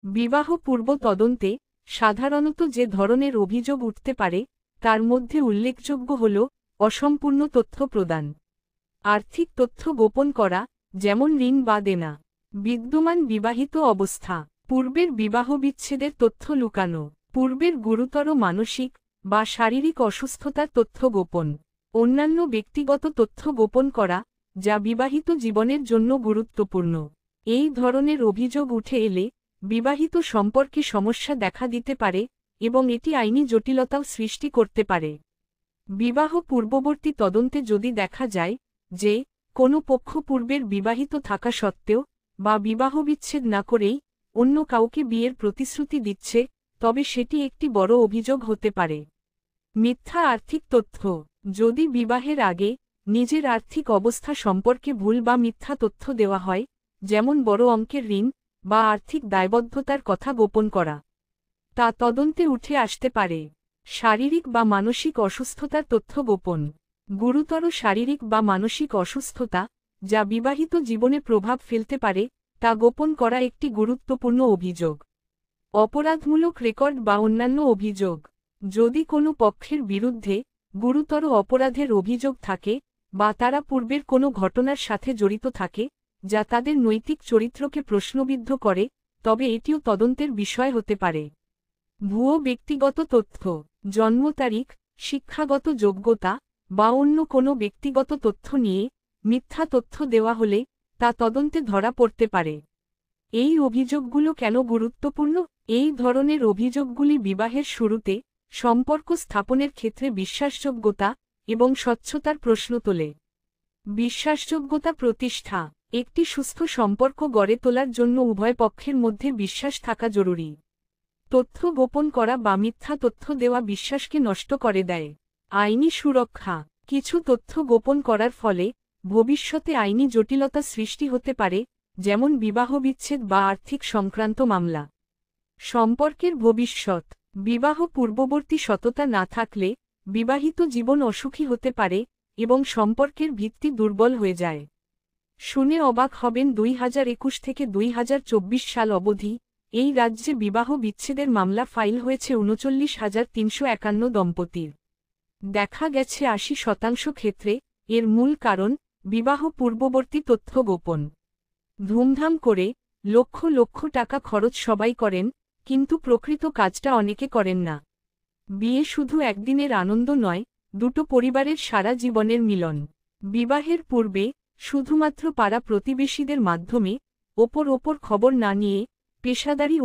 বিবাহ পূর্ব তদন্তে সাধারণত যে ধরনের অভিযোগ উঠতে পারে তার মধ্যে উল্লেখযোগ্য হল অসম্পূর্ণ তথ্য প্রদান, আর্থিক তথ্য গোপন করা, যেমন ঋণ বা দেনা, বিদ্যমান বিবাহিত অবস্থা, পূর্বের বিবাহ বিচ্ছেদের তথ্য লুকানো, পূর্বের গুরুতর মানসিক বা শারীরিক অসুস্থতার তথ্য গোপন, অন্যান্য ব্যক্তিগত তথ্য গোপন করা যা বিবাহিত জীবনের জন্য গুরুত্বপূর্ণ। এই ধরনের অভিযোগ উঠে এলে বিবাহিত সম্পর্কে সমস্যা দেখা দিতে পারে এবং এটি আইনি জটিলতাও সৃষ্টি করতে পারে। বিবাহ পূর্ববর্তী তদন্তে যদি দেখা যায় যে কোনো পক্ষ পূর্বের বিবাহিত থাকা সত্ত্বেও বা বিবাহবিচ্ছেদ না করেই অন্য কাউকে বিয়ের প্রতিশ্রুতি দিচ্ছে, তবে সেটি একটি বড় অভিযোগ হতে পারে। মিথ্যা আর্থিক তথ্য, যদি বিবাহের আগে নিজের আর্থিক অবস্থা সম্পর্কে ভুল বা মিথ্যা তথ্য দেওয়া হয়, যেমন বড় অঙ্কের ঋণ বা আর্থিক দায়বদ্ধতার কথা গোপন করা, তা তদন্তে উঠে আসতে পারে। শারীরিক বা মানসিক অসুস্থতার তথ্য গোপন, গুরুতর শারীরিক বা মানসিক অসুস্থতা যা বিবাহিত জীবনে প্রভাব ফেলতে পারে তা গোপন করা একটি গুরুত্বপূর্ণ অভিযোগ। অপরাধমূলক রেকর্ড বা অন্যান্য অভিযোগ, যদি কোনো পক্ষের বিরুদ্ধে গুরুতর অপরাধের অভিযোগ থাকে বা তারা পূর্বের কোনো ঘটনার সাথে জড়িত থাকে যা তাদের নৈতিক চরিত্রকে প্রশ্নবিদ্ধ করে, তবে এটিও তদন্তের বিষয় হতে পারে। ভুয়ো ব্যক্তিগত তথ্য, জন্ম তারিখ, শিক্ষাগত যোগ্যতা বা অন্য কোনো ব্যক্তিগত তথ্য নিয়ে মিথ্যা তথ্য দেওয়া হলে তা তদন্তে ধরা পড়তে পারে। এই অভিযোগগুলো কেন গুরুত্বপূর্ণ? এই ধরনের অভিযোগগুলি বিবাহের শুরুতে সম্পর্ক স্থাপনের ক্ষেত্রে বিশ্বাসযোগ্যতা এবং স্বচ্ছতার প্রশ্ন তোলে। বিশ্বাসযোগ্যতা প্রতিষ্ঠা, একটি সুস্থ সম্পর্ক গড়ে তোলার জন্য উভয় পক্ষের মধ্যে বিশ্বাস থাকা জরুরি। তথ্য গোপন করা বা মিথ্যা তথ্য দেওয়া বিশ্বাসকে নষ্ট করে দেয়। আইনি সুরক্ষা, কিছু তথ্য গোপন করার ফলে ভবিষ্যতে আইনি জটিলতা সৃষ্টি হতে পারে, যেমন বিবাহবিচ্ছেদ বা আর্থিক সংক্রান্ত মামলা। সম্পর্কের ভবিষ্যৎ, বিবাহ পূর্ববর্তী সততা না থাকলে বিবাহিত জীবন অসুখী হতে পারে এবং সম্পর্কের ভিত্তি দুর্বল হয়ে যায়। শুনে অবাক হবেন 2021 থেকে 2024 সাল অবধি এই রাজ্যে বিবাহ বিচ্ছেদের মামলা ফাইল হয়েছে 39,351 দম্পতির। দেখা গেছে 80% ক্ষেত্রে এর মূল কারণ বিবাহ পূর্ববর্তী তথ্য গোপন। ধুমধাম করে লক্ষ লক্ষ টাকা খরচ সবাই করেন, কিন্তু প্রকৃত কাজটা অনেকে করেন না। বিয়ে শুধু একদিনের আনন্দ নয়, দুটো পরিবারের সারা জীবনের মিলন। বিবাহের পূর্বে শুধুমাত্র পাড়া প্রতিবেশীদের মাধ্যমে ওপর খবর না নিয়ে পেশাদারি